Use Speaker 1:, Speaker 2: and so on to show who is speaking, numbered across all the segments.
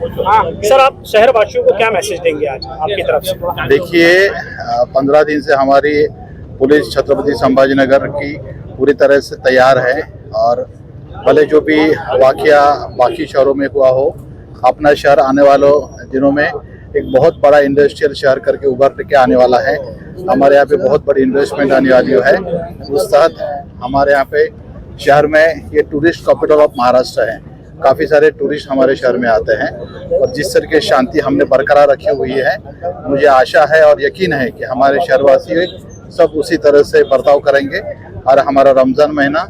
Speaker 1: Sir, आप शहर वासियों को क्या मैसेज देंगे आज आपकी तरफ से?
Speaker 2: देखिए, 15 दिन से हमारी पुलिस छत्रपति संभाजीनगर की पूरी तरह से तैयार है और भले जो भी वाकया बाकी शहरों में हुआ हो, अपना शहर आने वालों दिनों में एक बहुत बड़ा इंडस्ट्रियल शहर करके उभर के आने वाला है। हमारे यहाँ पे बहुत बड़ी इन्वेस्टमेंट आने वाली है। उस तहत हमारे यहाँ पे शहर में ये टूरिस्ट कैपिटल ऑफ महाराष्ट्र है। काफ़ी सारे टूरिस्ट हमारे शहर में आते हैं और जिस तरह की शांति हमने बरकरार रखी हुई है, मुझे आशा है और यकीन है कि हमारे शहरवासी सब उसी तरह से बर्ताव करेंगे और हमारा रमज़ान महीना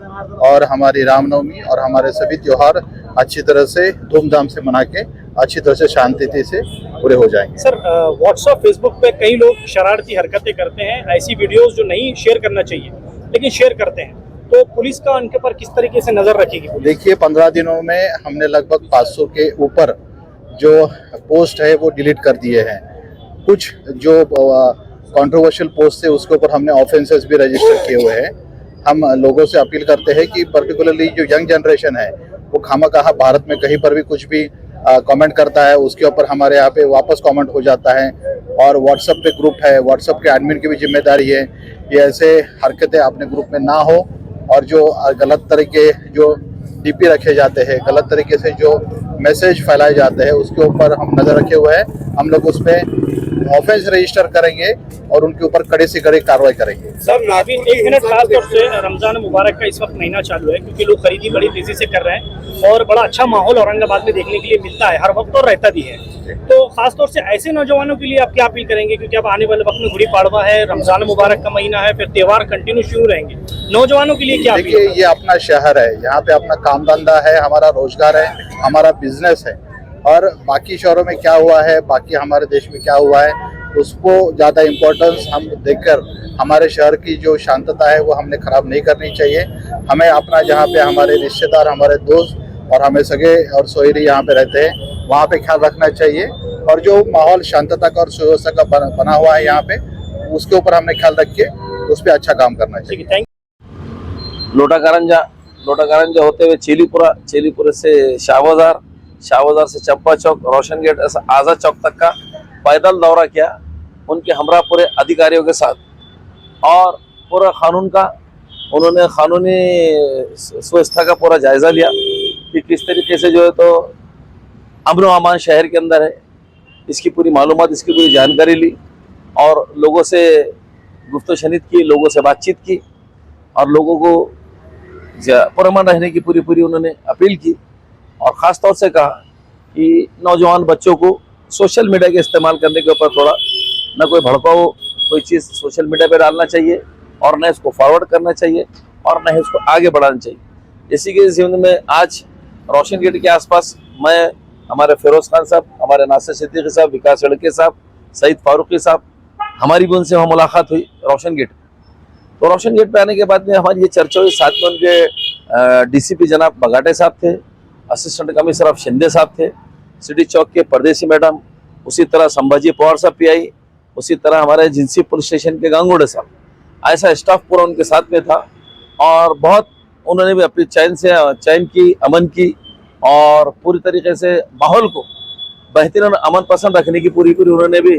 Speaker 2: और हमारी रामनवमी और हमारे सभी त्यौहार अच्छी तरह से धूमधाम से मना के अच्छी तरह से शांति से पूरे हो जाएंगे।
Speaker 1: सर, व्हाट्सएप फेसबुक पे कई लोग शरारती हरकतें करते हैं, ऐसी वीडियोस जो नहीं शेयर करना चाहिए लेकिन शेयर करते हैं, तो पुलिस का उनके पर किस तरीके से नजर रखेगी?
Speaker 2: देखिए, 15 दिनों में हमने लगभग 500 के ऊपर जो पोस्ट है वो डिलीट कर दिए हैं। कुछ जो कंट्रोवर्शियल पोस्ट थे उसके ऊपर हमने ऑफेंसेस भी रजिस्टर किए हुए हैं। हम लोगों से अपील करते हैं कि पर्टिकुलरली जो यंग जनरेशन है वो खामखा भारत में कहीं पर भी कुछ भी कमेंट करता है, उसके ऊपर हमारे यहाँ पे वापस कमेंट हो जाता है। और व्हाट्सएप पे ग्रुप है, व्हाट्सएप के एडमिन की भी जिम्मेदारी है ये ऐसे हरकतें अपने ग्रुप में ना हो और जो गलत तरीके जो डीपी रखे जाते हैं, गलत तरीके से जो मैसेज फैलाए जाते हैं उसके ऊपर हम नज़र रखे हुए हैं। हम लोग उस पर ऑफेंस रजिस्टर करेंगे और उनके ऊपर कड़े से कड़े कार्रवाई करेंगे।
Speaker 1: सर, अभी 1 मिनट, खास तौर से रमजान मुबारक का इस वक्त महीना चालू है क्योंकि लोग खरीदी बड़ी तेजी से कर रहे हैं और बड़ा अच्छा माहौल औरंगाबाद में देखने के लिए मिलता है हर वक्त और रहता भी है। तो खास तौर से ऐसे नौजवानों के लिए आप क्या अपील करेंगे, क्योंकि अब आने वाले वक्त में गुड़ी पाड़वा है, रमजान मुबारक का महीना है, फिर त्योहार कंटिन्यू शुरू रहेंगे, नौजवानों के लिए क्या?
Speaker 2: देखिए, ये अपना शहर है, यहाँ पे अपना काम धंधा है, हमारा रोजगार है, हमारा बिजनेस है और बाकी शहरों में क्या हुआ है, बाकी हमारे देश में क्या हुआ है उसको ज़्यादा इम्पोर्टेंस हम देकर हमारे शहर की जो शांतता है वो हमने ख़राब नहीं करनी चाहिए। हमें अपना जहाँ पे हमारे रिश्तेदार, हमारे दोस्त और हमें सगे और सोहरी यहाँ पे रहते हैं वहाँ पे ख्याल रखना चाहिए और जो माहौल शांतता का और सुव्यवस्था का बना हुआ है यहाँ पे उसके ऊपर हमने ख्याल रख के उस पर अच्छा काम करना चाहिए।
Speaker 3: लोटाकारंजा होते हुए चेलीपुरा से शाहबाजार से चंपा चौक, रोशन गेट, ऐसा आज़ाद चौक तक का पैदल दौरा किया उनके हमरा पूरे अधिकारियों के साथ और पूरा कानून का उन्होंने कानूनी व्यवस्था का पूरा जायज़ा लिया कि किस तरीके से जो है तो अमन व अमान शहर के अंदर है, इसकी पूरी मालूमात, इसकी पूरी जानकारी ली और लोगों से गुफ्तशनीद की, लोगों से बातचीत की और लोगों को पुरअमन रहने की पूरी उन्होंने अपील की और ख़ास तौर से कहा कि नौजवान बच्चों को सोशल मीडिया के इस्तेमाल करने के ऊपर थोड़ा न कोई भड़काऊ कोई चीज़ सोशल मीडिया पे डालना चाहिए और न इसको फॉरवर्ड करना चाहिए और न इसको आगे बढ़ाना चाहिए। इसी के ज़िम्मे में आज रोशन गेट के आसपास मैं, हमारे फिरोज़ खान साहब, हमारे नासिर सिद्दीकी साहब, विकास लड़के साहब, सईद फारूकी साहब, हमारी भी उनसे मुलाकात हुई रोशन गेट। तो रोशन गेट पे आने के बाद में हमारी ये चर्चा हुई, साथ में उनके डीसीपी जनाब बगाटे साहब थे, असिस्टेंट कमिश्नर ऑफ शिंदे साहब थे, सिटी चौक के परदेसी मैडम, उसी तरह संभाजी पवार साहब पीआई, उसी तरह हमारे जिंसी पुलिस स्टेशन के गांगुड़े साहब, ऐसा स्टाफ पूरा उनके साथ में था और बहुत उन्होंने भी अपनी चैन की, अमन की और पूरी तरीके से माहौल को बेहतरीन अमन पसंद रखने की पूरी उन्होंने भी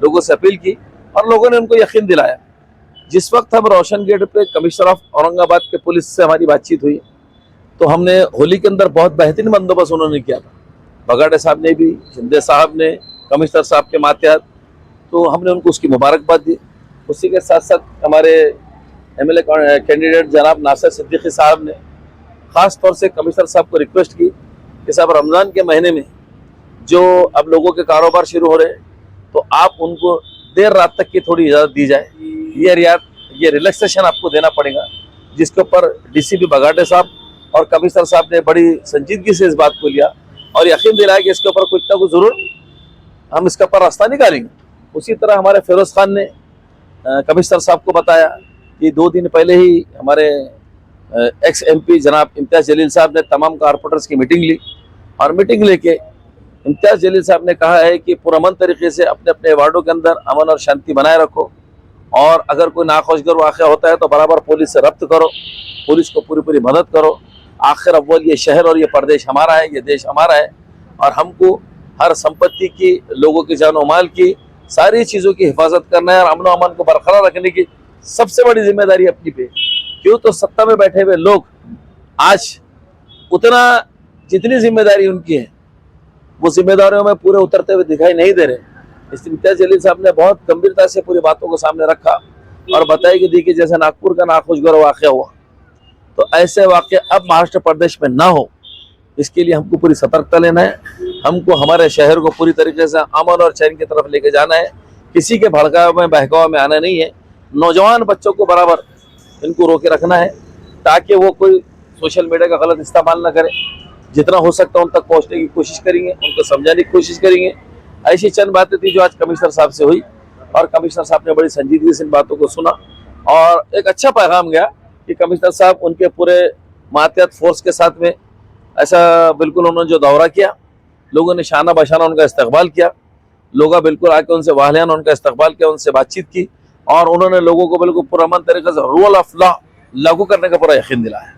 Speaker 3: लोगों से अपील की और लोगों ने उनको यकीन दिलाया। जिस वक्त हम रोशन गेट पे कमिश्नर ऑफ औरंगाबाद के पुलिस से हमारी बातचीत हुई तो हमने होली के अंदर बहुत बेहतरीन बंदोबस्त उन्होंने किया था, बगाटे साहब ने भी, शिंदे साहब ने, कमिश्नर साहब के मातहत, तो हमने उनको उसकी मुबारकबाद दी। उसी के साथ साथ हमारे एमएलए कैंडिडेट जनाब नासिर सिद्दीकी साहब ने ख़ास तौर से कमिश्नर साहब को रिक्वेस्ट की कि साहब रमज़ान के महीने में जो अब लोगों के कारोबार शुरू हो रहे हैं तो आप उनको देर रात तक की थोड़ी इजाज़त दी जाए, ये रिलैक्सेशन आपको देना पड़ेगा, जिसके ऊपर डीसीपी बगाटे साहब और कमिश्नर साहब ने बड़ी संजीदगी से इस बात को लिया और यकीन दिलाया कि इसके ऊपर कुछ ना कुछ ज़रूर हम इसके ऊपर रास्ता निकालेंगे। उसी तरह हमारे फिरोज़ खान ने कमिश्नर साहब को बताया कि 2 दिन पहले ही हमारे एक्स एमपी जनाब इम्तियाज़ जलील साहब ने तमाम कारपोरेटर्स की मीटिंग ली और मीटिंग लेके इम्तियाज़ जलील साहब ने कहा है कि पुरअमन तरीके से अपने अपने वार्डों के अंदर अमन और शांति बनाए रखो और अगर कोई नाखुशगवार वाक़या होता है तो बराबर पुलिस से रब्त करो, पुलिस को पूरी मदद करो। आखिर अव्वल ये शहर और ये प्रदेश हमारा है, ये देश हमारा है और हमको हर संपत्ति की, लोगों की जानो माल की, सारी चीज़ों की हिफाजत करना है और अमन अमान को बरकरार रखने की सबसे बड़ी जिम्मेदारी अपनी पे। क्यों तो सत्ता में बैठे हुए लोग आज उतना जितनी जिम्मेदारी उनकी है वो जिम्मेदारियों में पूरे उतरते हुए दिखाई नहीं दे रहे। इसलिए इम्तियाज जलील साहब ने बहुत गंभीरता से पूरी बातों को सामने रखा और बताया कि देखिए जैसे नागपुर का नाखुशगवार वाक़या हुआ, तो ऐसे वाक़े अब महाराष्ट्र प्रदेश में ना हो, इसके लिए हमको पूरी सतर्कता लेना है। हमको हमारे शहर को पूरी तरीके से अमन और चैन की तरफ लेके जाना है। किसी के भड़काव में बहकाव में आना नहीं है। नौजवान बच्चों को बराबर इनको रोके रखना है ताकि वो कोई सोशल मीडिया का गलत इस्तेमाल ना करे। जितना हो सकता है उन तक पहुंचने की कोशिश करेंगे, उनको समझाने की कोशिश करेंगे। ऐसी चंद बातें थी जो आज कमिश्नर साहब से हुई और कमिश्नर साहब ने बड़ी संजीदगी से इन बातों को सुना और एक अच्छा पैगाम गया कि कमिश्नर साहब उनके पूरे मातहत फोर्स के साथ में ऐसा बिल्कुल उन्होंने जो दौरा किया, लोगों ने शाना बशाना उनका इस्तकबाल किया। लोग बिल्कुल आके उनसे वाहलियान उनका इस्तकबाल किया, उनसे बातचीत की और उन्होंने लोगों को बिल्कुल पुरअमन तरीके से रूल ऑफ लॉ लागू करने का पूरा यकीन दिलाया।